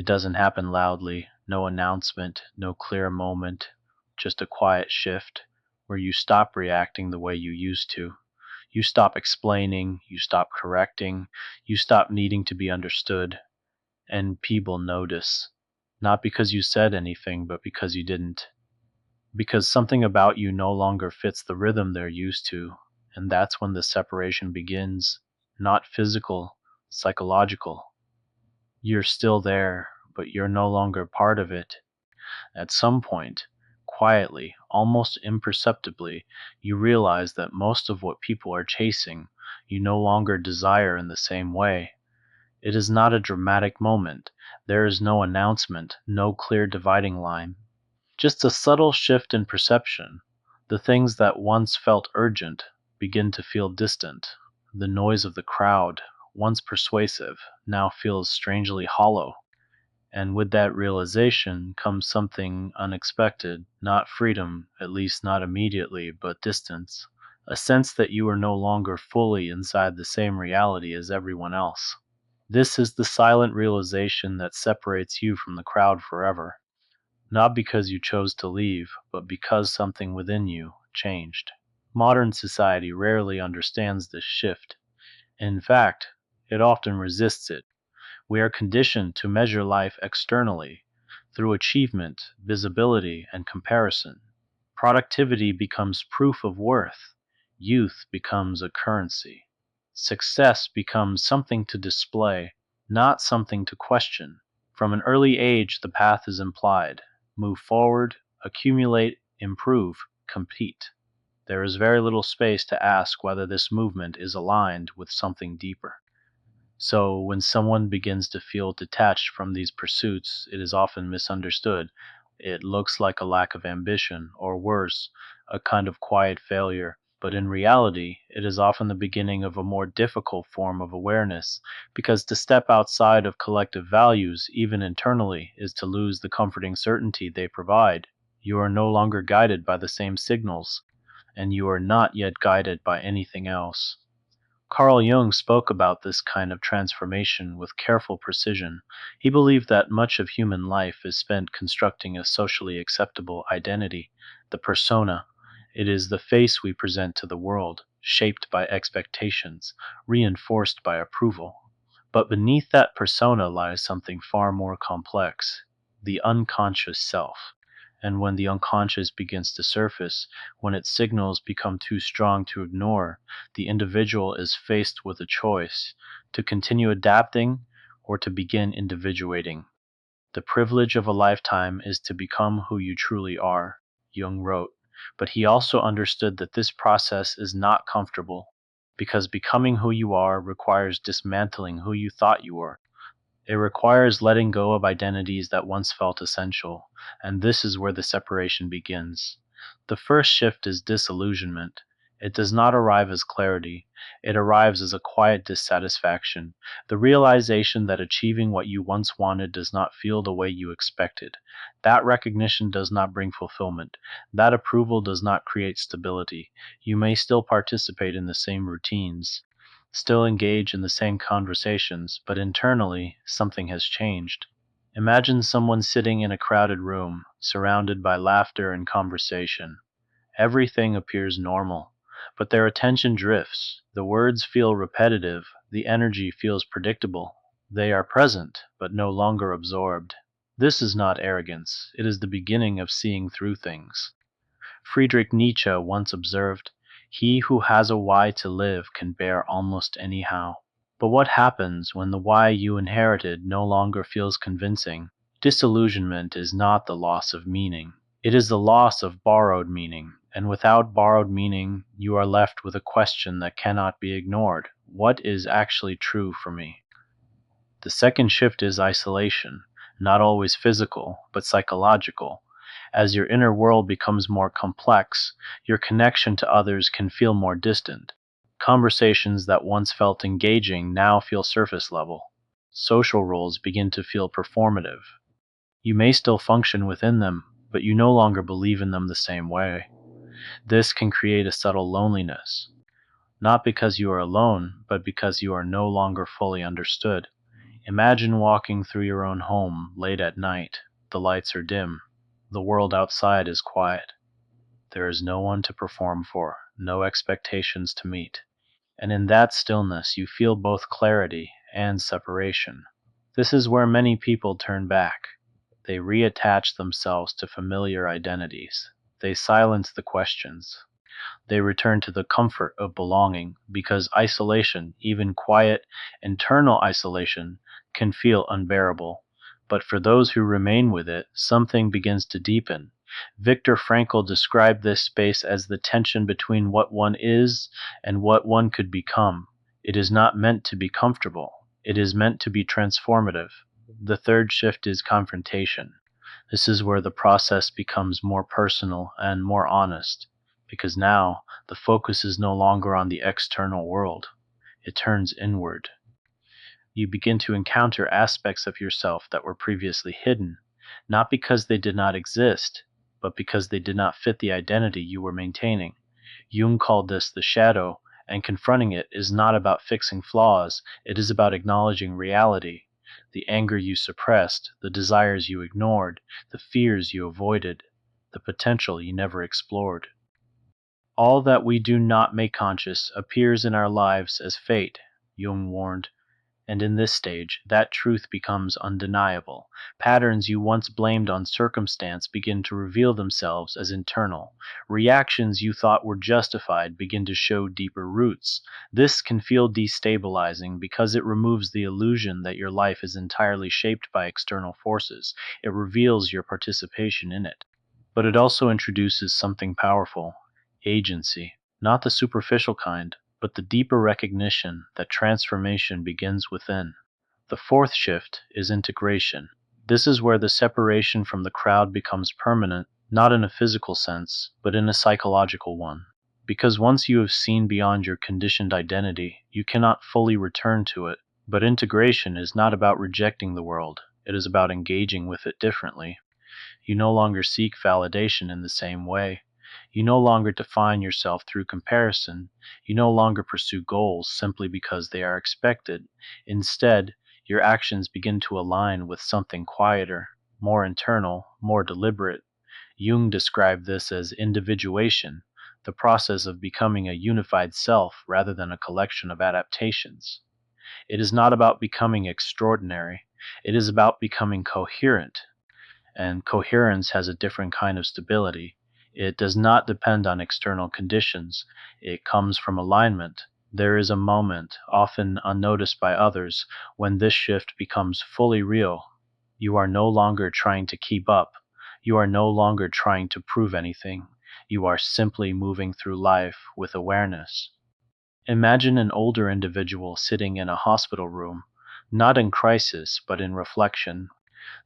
It doesn't happen loudly, no announcement, no clear moment, just a quiet shift where you stop reacting the way you used to. You stop explaining, you stop correcting, you stop needing to be understood, and people notice. Not because you said anything, but because you didn't. Because something about you no longer fits the rhythm they're used to, and that's when the separation begins. Not physical, psychological. You're still there, but you're no longer part of it. At some point, quietly, almost imperceptibly, you realize that most of what people are chasing, you no longer desire in the same way. It is not a dramatic moment. There is no announcement, no clear dividing line. Just a subtle shift in perception. The things that once felt urgent begin to feel distant. The noise of the crowd, once persuasive, now feels strangely hollow. And with that realization comes something unexpected, not freedom, at least not immediately, but distance. A sense that you are no longer fully inside the same reality as everyone else. This is the silent realization that separates you from the crowd forever. Not because you chose to leave, but because something within you changed. Modern society rarely understands this shift. In fact, it often resists it. We are conditioned to measure life externally, through achievement, visibility, and comparison. Productivity becomes proof of worth. Youth becomes a currency. Success becomes something to display, not something to question. From an early age, the path is implied. Move forward, accumulate, improve, compete. There is very little space to ask whether this movement is aligned with something deeper. So, when someone begins to feel detached from these pursuits, it is often misunderstood. It looks like a lack of ambition, or worse, a kind of quiet failure. But in reality, it is often the beginning of a more difficult form of awareness, because to step outside of collective values, even internally, is to lose the comforting certainty they provide. You are no longer guided by the same signals, and you are not yet guided by anything else. Carl Jung spoke about this kind of transformation with careful precision. He believed that much of human life is spent constructing a socially acceptable identity, the persona. It is the face we present to the world, shaped by expectations, reinforced by approval. But beneath that persona lies something far more complex, the unconscious self. And when the unconscious begins to surface, when its signals become too strong to ignore, the individual is faced with a choice: to continue adapting or to begin individuating. The privilege of a lifetime is to become who you truly are, Jung wrote, but he also understood that this process is not comfortable, because becoming who you are requires dismantling who you thought you were. It requires letting go of identities that once felt essential, and this is where the separation begins. The first shift is disillusionment. It does not arrive as clarity, it arrives as a quiet dissatisfaction, the realization that achieving what you once wanted does not feel the way you expected. That recognition does not bring fulfillment. That approval does not create stability. You may still participate in the same routines, still engage in the same conversations, but internally, something has changed. Imagine someone sitting in a crowded room, surrounded by laughter and conversation. Everything appears normal, but their attention drifts. The words feel repetitive, the energy feels predictable. They are present, but no longer absorbed. This is not arrogance, it is the beginning of seeing through things. Friedrich Nietzsche once observed, "He who has a why to live can bear almost anyhow." But what happens when the why you inherited no longer feels convincing? Disillusionment is not the loss of meaning. It is the loss of borrowed meaning, and without borrowed meaning, you are left with a question that cannot be ignored. What is actually true for me? The second shift is isolation, not always physical, but psychological. As your inner world becomes more complex, your connection to others can feel more distant. Conversations that once felt engaging now feel surface level. Social roles begin to feel performative. You may still function within them, but you no longer believe in them the same way. This can create a subtle loneliness, not because you are alone, but because you are no longer fully understood. Imagine walking through your own home late at night. The lights are dim. The world outside is quiet. There is no one to perform for, no expectations to meet. And in that stillness, you feel both clarity and separation. This is where many people turn back. They reattach themselves to familiar identities. They silence the questions. They return to the comfort of belonging because isolation, even quiet, internal isolation, can feel unbearable. But for those who remain with it, something begins to deepen. Viktor Frankl described this space as the tension between what one is and what one could become. It is not meant to be comfortable. It is meant to be transformative. The third shift is confrontation. This is where the process becomes more personal and more honest, because now the focus is no longer on the external world. It turns inward. You begin to encounter aspects of yourself that were previously hidden, not because they did not exist, but because they did not fit the identity you were maintaining. Jung called this the shadow, and confronting it is not about fixing flaws, it is about acknowledging reality. The anger you suppressed, the desires you ignored, the fears you avoided, the potential you never explored. All that we do not make conscious appears in our lives as fate, Jung warned, and in this stage, that truth becomes undeniable. Patterns you once blamed on circumstance begin to reveal themselves as internal. Reactions you thought were justified begin to show deeper roots. This can feel destabilizing because it removes the illusion that your life is entirely shaped by external forces. It reveals your participation in it. But it also introduces something powerful: agency. Not the superficial kind, but the deeper recognition that transformation begins within. The fourth shift is integration. This is where the separation from the crowd becomes permanent, not in a physical sense, but in a psychological one. Because once you have seen beyond your conditioned identity, you cannot fully return to it. But integration is not about rejecting the world, it is about engaging with it differently. You no longer seek validation in the same way. You no longer define yourself through comparison. You no longer pursue goals simply because they are expected. Instead, your actions begin to align with something quieter, more internal, more deliberate. Jung described this as individuation, the process of becoming a unified self rather than a collection of adaptations. It is not about becoming extraordinary, it is about becoming coherent, and coherence has a different kind of stability. It does not depend on external conditions, it comes from alignment. There is a moment, often unnoticed by others, when this shift becomes fully real. You are no longer trying to keep up. You are no longer trying to prove anything. You are simply moving through life with awareness. Imagine an older individual sitting in a hospital room, not in crisis, but in reflection.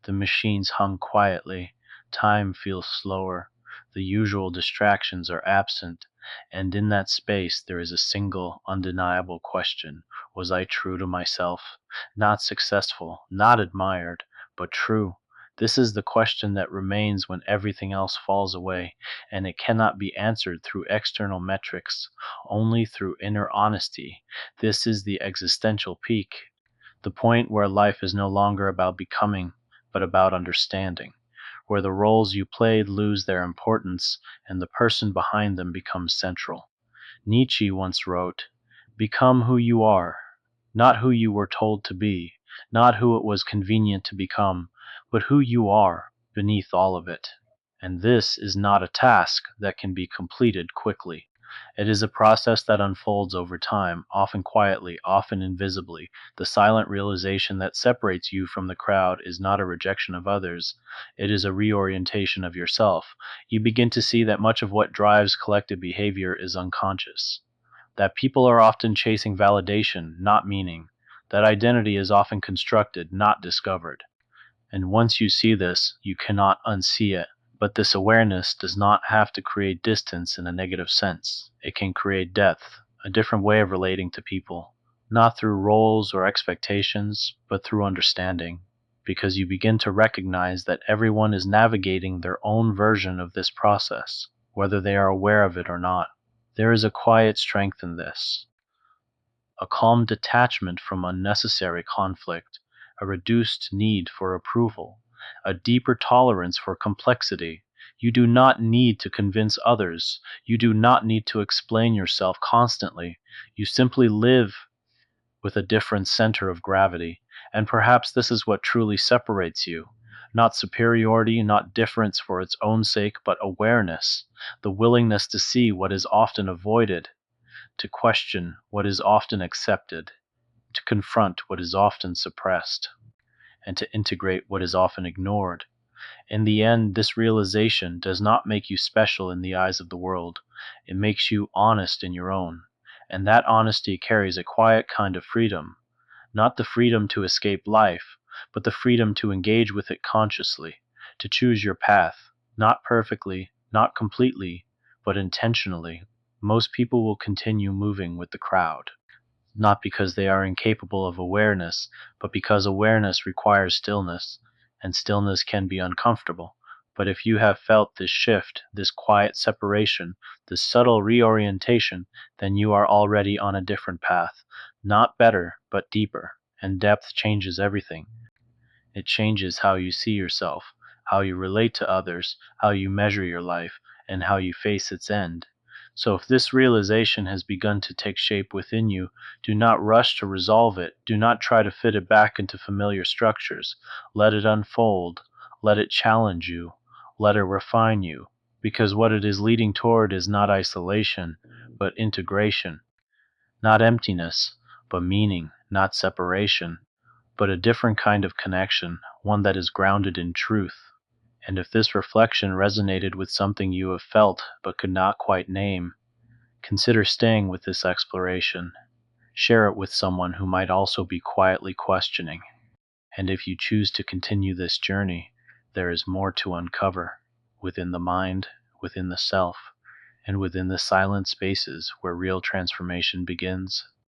The machines hum quietly, time feels slower, the usual distractions are absent, and in that space there is a single, undeniable question: was I true to myself? Not successful, not admired, but true. This is the question that remains when everything else falls away, and it cannot be answered through external metrics, only through inner honesty. This is the existential peak, the point where life is no longer about becoming, but about understanding, where the roles you played lose their importance and the person behind them becomes central. Nietzsche once wrote, "Become who you are, not who you were told to be, not who it was convenient to become, but who you are beneath all of it." And this is not a task that can be completed quickly. It is a process that unfolds over time, often quietly, often invisibly. The silent realization that separates you from the crowd is not a rejection of others, it is a reorientation of yourself. You begin to see that much of what drives collective behavior is unconscious, that people are often chasing validation, not meaning, that identity is often constructed, not discovered. And once you see this, you cannot unsee it. But this awareness does not have to create distance in a negative sense. It can create depth, a different way of relating to people, not through roles or expectations, but through understanding. Because you begin to recognize that everyone is navigating their own version of this process, whether they are aware of it or not. There is a quiet strength in this, a calm detachment from unnecessary conflict, a reduced need for approval, a deeper tolerance for complexity. You do not need to convince others. You do not need to explain yourself constantly. You simply live with a different center of gravity. And perhaps this is what truly separates you. Not superiority, not difference for its own sake, but awareness, the willingness to see what is often avoided, to question what is often accepted, to confront what is often suppressed, and to integrate what is often ignored. In the end, this realization does not make you special in the eyes of the world. It makes you honest in your own. And that honesty carries a quiet kind of freedom, not the freedom to escape life, but the freedom to engage with it consciously, to choose your path, not perfectly, not completely, but intentionally. Most people will continue moving with the crowd, not because they are incapable of awareness, but because awareness requires stillness, and stillness can be uncomfortable. But if you have felt this shift, this quiet separation, this subtle reorientation, then you are already on a different path, not better, but deeper, and depth changes everything. It changes how you see yourself, how you relate to others, how you measure your life, and how you face its end. So if this realization has begun to take shape within you, do not rush to resolve it. Do not try to fit it back into familiar structures. Let it unfold. Let it challenge you. Let it refine you. Because what it is leading toward is not isolation, but integration. Not emptiness, but meaning. Not separation, but a different kind of connection, one that is grounded in truth. And if this reflection resonated with something you have felt but could not quite name, consider staying with this exploration. Share it with someone who might also be quietly questioning. And if you choose to continue this journey, there is more to uncover within the mind, within the self, and within the silent spaces where real transformation begins.